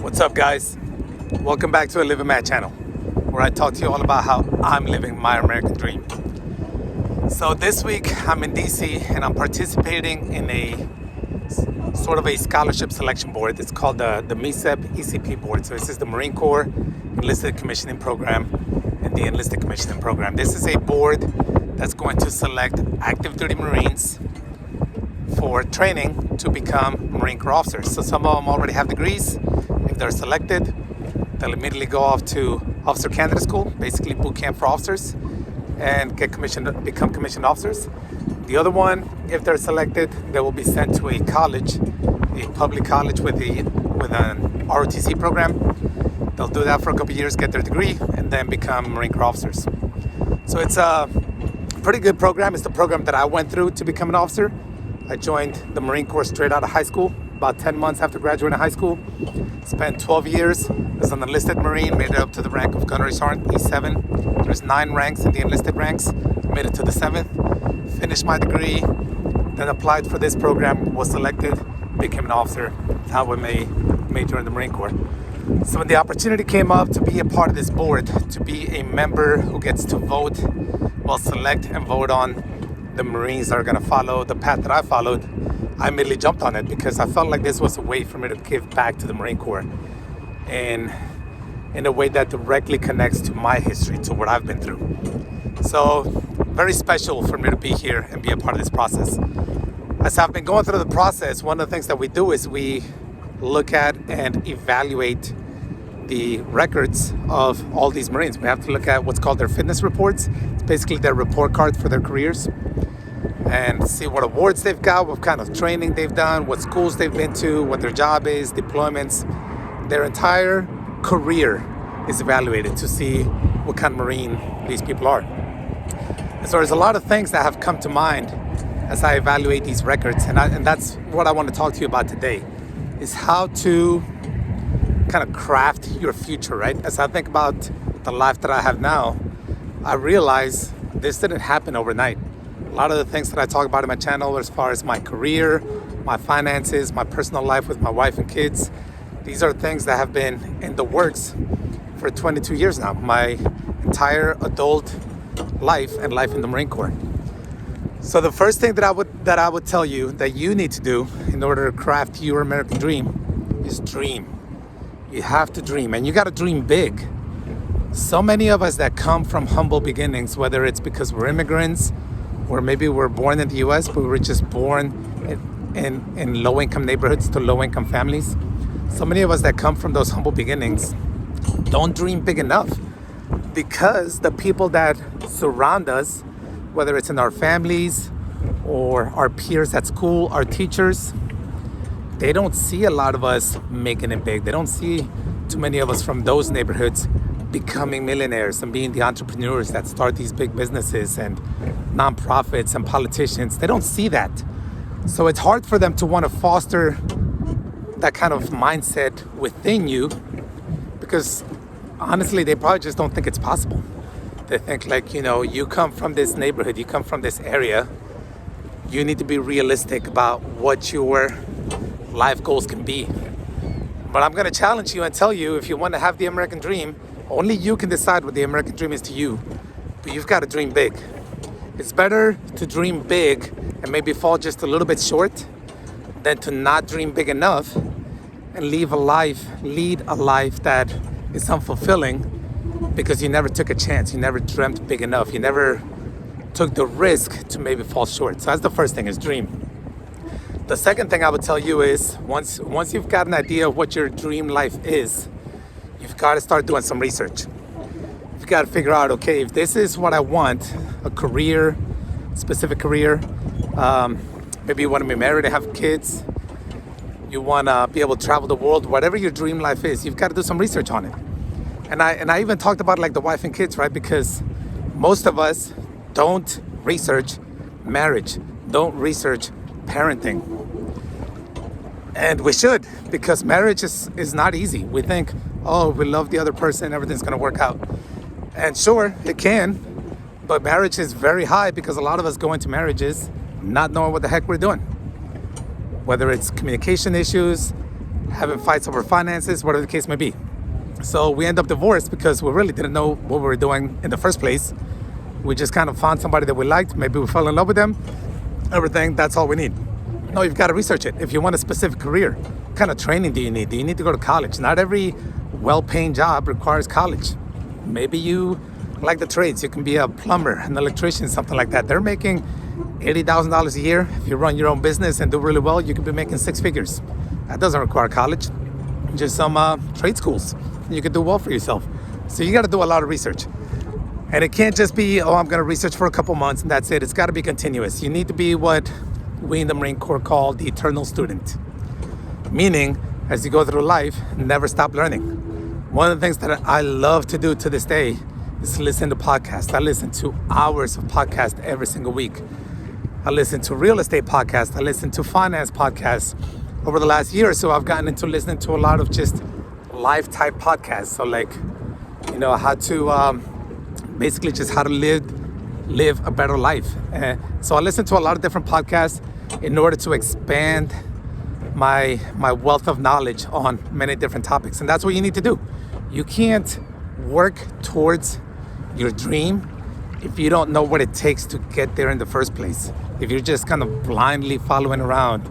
What's up, guys? Welcome back to a Living Mad channel, where I talk to you all about how I'm living my American dream. So this week I'm in DC and I'm participating in a sort of a scholarship selection board. It's called the MECEP ECP board. So this is the Marine Corps Enlisted Commissioning Program and the Enlisted Commissioning Program. This is a board that's going to select active duty Marines for training to become Marine Corps officers. So some of them already have degrees. If they're selected, they'll immediately go off to officer candidate school, basically boot camp for officers, and get commissioned, become commissioned officers. The other one, if they're selected, they will be sent to a college, a public college with an ROTC program. They'll do that for a couple of years, get their degree, and then become Marine Corps officers. So it's a pretty good program. It's the program that I went through to become an officer. I joined the Marine Corps straight out of high school, about 10 months after graduating high school. Spent 12 years as an enlisted Marine, made it up to the rank of Gunnery Sergeant, E7. There's 9 ranks in the enlisted ranks, made it to the 7th, finished my degree, then applied for this program, was selected, became an officer. Now I'm a major in the Marine Corps. So when the opportunity came up to be a part of this board, to be a member who gets to vote, well, select and vote on the Marines that are going to follow the path that I followed, I immediately jumped on it because I felt like this was a way for me to give back to the Marine Corps and in a way that directly connects to my history, to what I've been through. So very special for me to be here and be a part of this process. As I've been going through the process, one of the things that we do is we look at and evaluate the records of all these Marines. We have to look at what's called their fitness reports. It's basically their report card for their careers, and see what awards they've got, what kind of training they've done, what schools they've been to, what their job is, deployments. Their entire career is evaluated to see what kind of Marine these people are. And so there's a lot of things that have come to mind as I evaluate these records, and that's what I want to talk to you about today, is how to kind of craft your future, right? As I think about the life that I have now, I realize this didn't happen overnight. A lot of the things that I talk about in my channel, as far as my career, my finances, my personal life with my wife and kids, these are things that have been in the works for 22 years now. My entire adult life and life in the Marine Corps. So the first thing that I would tell you that you need to do in order to craft your American dream is dream. You have to dream, and you got to dream big. So many of us that come from humble beginnings, whether it's because we're immigrants, or maybe we're born in the US, but we were just born in low-income neighborhoods to low-income families. So many of us that come from those humble beginnings don't dream big enough, because the people that surround us, whether it's in our families or our peers at school, our teachers, they don't see a lot of us making it big. They don't see too many of us from those neighborhoods becoming millionaires and being the entrepreneurs that start these big businesses and nonprofits and politicians. They don't see that. So it's hard for them to want to foster that kind of mindset within you, because honestly, they probably just don't think it's possible. They think like, you come from this neighborhood, you come from this area, you need to be realistic about what your life goals can be. But I'm going to challenge you and tell you, if you want to have the American dream, only you can decide what the American dream is to you. But you've got to dream big. It's better to dream big and maybe fall just a little bit short than to not dream big enough and lead a life that is unfulfilling because you never took a chance. You never dreamt big enough. You never took the risk to maybe fall short. So that's the first thing, is dream. The second thing I would tell you is once you've got an idea of what your dream life is, you've got to start doing some research. You've got to figure out, okay, if this is what I want, a career, specific career, maybe you want to be married and have kids, you want to be able to travel the world, whatever your dream life is, you've got to do some research on it. And I even talked about like the wife and kids, right? Because most of us don't research marriage, don't research parenting. And we should, because marriage is not easy. We think, oh, we love the other person, everything's going to work out. And sure, it can, but marriage is very high because a lot of us go into marriages not knowing what the heck we're doing. Whether it's communication issues, having fights over finances, whatever the case may be. So we end up divorced because we really didn't know what we were doing in the first place. We just kind of found somebody that we liked. Maybe we fell in love with them. Everything, that's all we need. No, you've got to research it. If you want a specific career, what kind of training do you need? Do you need to go to college? Not every well-paying job requires college. Maybe you like the trades. You can be a plumber, an electrician, something like that. They're making $80,000 a year. If you run your own business and do really well, you could be making six figures. That doesn't require college. Just some trade schools. You could do well for yourself. So you got to do a lot of research. And it can't just be, I'm going to research for a couple months and that's it. It's got to be continuous. You need to be what we in the Marine Corps call the eternal student. Meaning, as you go through life, never stop learning. One of the things that I love to do to this day is listen to podcasts. I listen to hours of podcasts every single week. I listen to real estate podcasts. I listen to finance podcasts. Over the last year or so, I've gotten into listening to a lot of just life type podcasts. So like, how to, basically just how to live a better life. So I listen to a lot of different podcasts in order to expand my wealth of knowledge on many different topics. And that's what you need to do. You can't work towards your dream if you don't know what it takes to get there in the first place. If you're just kind of blindly following around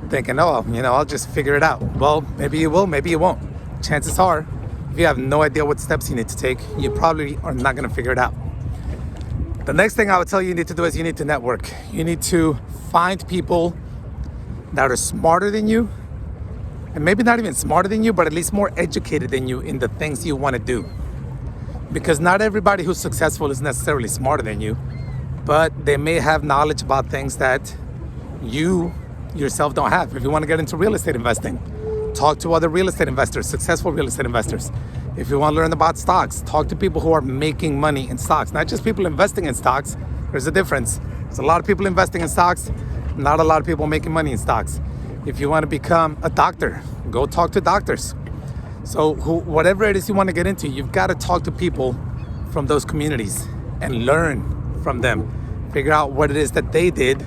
thinking, I'll just figure it out. Well, maybe you will, maybe you won't. Chances are, if you have no idea what steps you need to take, you probably are not going to figure it out. The next thing I would tell you need to do is you need to network. You need to find people that are smarter than you, and maybe not even smarter than you, but at least more educated than you in the things you want to do. Because not everybody who's successful is necessarily smarter than you, but they may have knowledge about things that you yourself don't have. If you want to get into real estate investing, talk to other real estate investors, successful real estate investors. If you want to learn about stocks, talk to people who are making money in stocks, not just people investing in stocks. There's a difference. There's a lot of people investing in stocks, not a lot of people making money in stocks. If you want to become a doctor, go talk to doctors. So whatever it is you want to get into, you've got to talk to people from those communities and learn from them. Figure out what it is that they did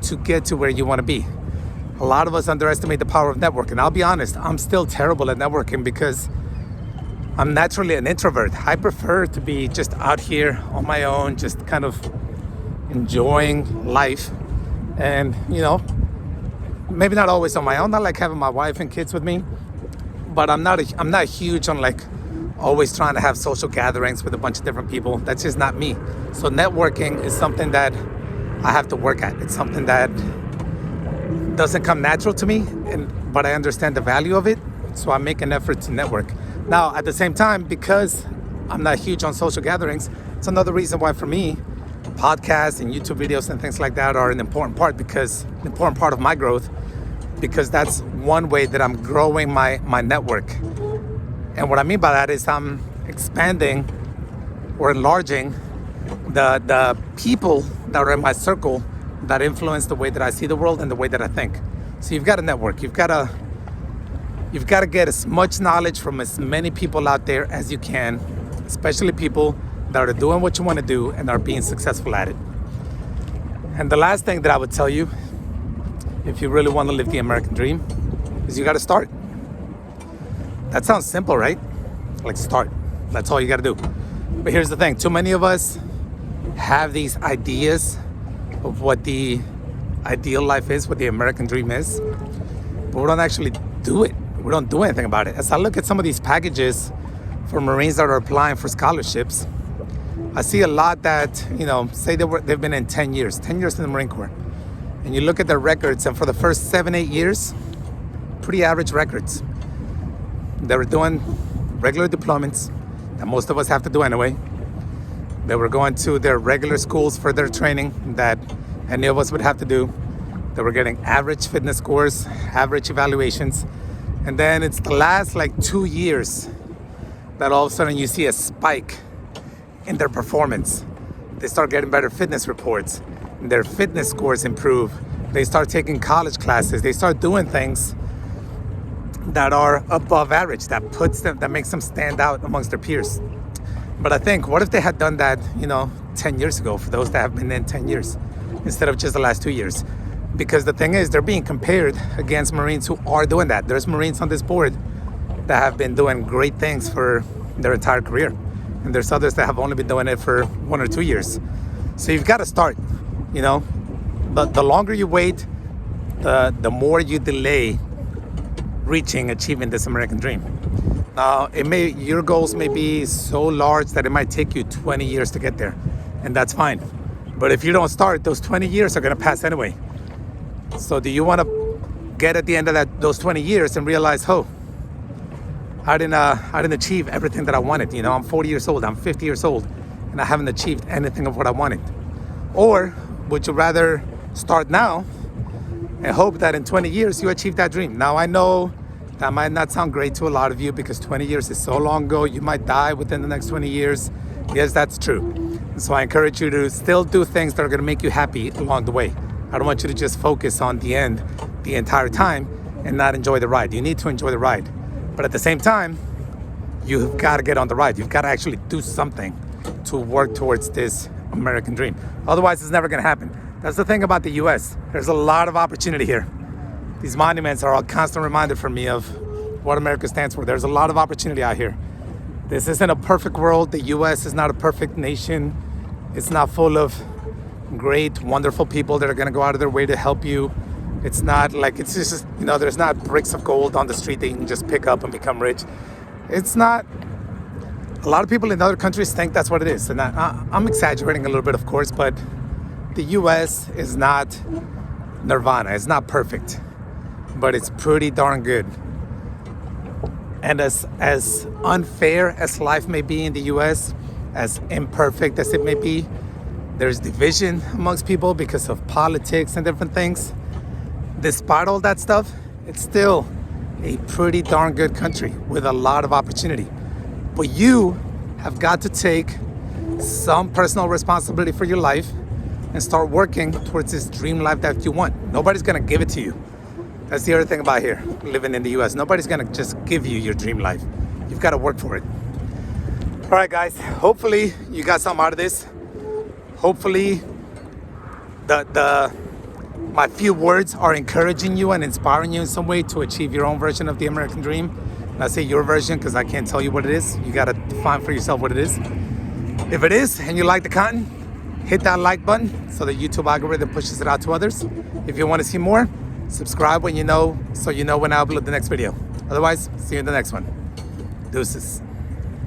to get to where you want to be. A lot of us underestimate the power of networking. I'll be honest, I'm still terrible at networking because I'm naturally an introvert. I prefer to be just out here on my own, just kind of enjoying life. And, maybe not always on my own. Not like having my wife and kids with me, but I'm not huge on like always trying to have social gatherings with a bunch of different people. That's just not me. So networking is something that I have to work at. It's something that doesn't come natural to me, but I understand the value of it. So I make an effort to network. Now, at the same time, because I'm not huge on social gatherings, it's another reason why for me, podcasts and YouTube videos and things like that are an important part of my growth, because that's one way that I'm growing my network. And what I mean by that is I'm expanding or enlarging the people that are in my circle that influence the way that I see the world and the way that I think. So you've got to network. You've got to get as much knowledge from as many people out there as you can, especially people that are doing what you want to do and are being successful at it. And the last thing that I would tell you, if you really want to live the American dream, is you got to start. That sounds simple, right? Like start. That's all you got to do. But here's the thing. Too many of us have these ideas of what the ideal life is, what the American dream is, but we don't actually do it. We don't do anything about it. As I look at some of these packages for Marines that are applying for scholarships, I see a lot that, say they've been in 10 years in the Marine Corps. And you look at their records, and for the first 7-8 years, pretty average records. They were doing regular deployments that most of us have to do anyway. They were going to their regular schools for their training that any of us would have to do. They were getting average fitness scores, average evaluations. And then it's the last 2 years that all of a sudden you see a spike in their performance. They start getting better fitness reports. Their fitness scores improve. They start taking college classes. They start doing things that are above average, that makes them stand out amongst their peers. But I think, what if they had done that, 10 years ago, for those that have been in 10 years, instead of just the last 2 years? Because the thing is, they're being compared against Marines who are doing that. There's Marines on this board that have been doing great things for their entire career. And there's others that have only been doing it for 1 or 2 years. So you've got to start, you know. But the longer you wait, the more you delay achieving this American dream. Now, your goals may be so large that it might take you 20 years to get there. And that's fine. But if you don't start, those 20 years are going to pass anyway. So do you want to get at the end of those 20 years and realize, oh, I didn't achieve everything that I wanted. You know, I'm 40 years old, I'm 50 years old, and I haven't achieved anything of what I wanted. Or would you rather start now and hope that in 20 years you achieve that dream? Now, I know that might not sound great to a lot of you because 20 years is so long ago. You might die within the next 20 years. Yes, that's true. So I encourage you to still do things that are going to make you happy along the way. I don't want you to just focus on the end the entire time and not enjoy the ride. You need to enjoy the ride. But at the same time, you've got to get on the ride. You've got to actually do something to work towards this American dream. Otherwise, it's never going to happen. That's the thing about the US. There's a lot of opportunity here. These monuments are a constant reminder for me of what America stands for. There's a lot of opportunity out here. This isn't a perfect world. The US is not a perfect nation. It's not full of great, wonderful people that are going to go out of their way to help you. It's not like, it's just, you know, there's not bricks of gold on the street that you can just pick up and become rich. It's not. A lot of people in other countries think that's what it is. And I'm exaggerating a little bit, of course, but the US is not nirvana. It's not perfect, but it's pretty darn good. And as unfair as life may be in the US, as imperfect as it may be, there's division amongst people because of politics and different things. Despite all that stuff, it's still a pretty darn good country with a lot of opportunity. But you have got to take some personal responsibility for your life and start working towards this dream life that you want. Nobody's gonna give it to you. That's the other thing about here, living in the US. Nobody's gonna just give you your dream life. You've got to work for it. All right, guys, hopefully you got something out of this. Hopefully my few words are encouraging you and inspiring you in some way to achieve your own version of the American dream. And I say your version because I can't tell you what it is. You got to define for yourself what it is. If it is and you like the content, hit that like button so the YouTube algorithm pushes it out to others. If you want to see more, subscribe when you know, so you know when I upload the next video. Otherwise, see you in the next one. Deuces.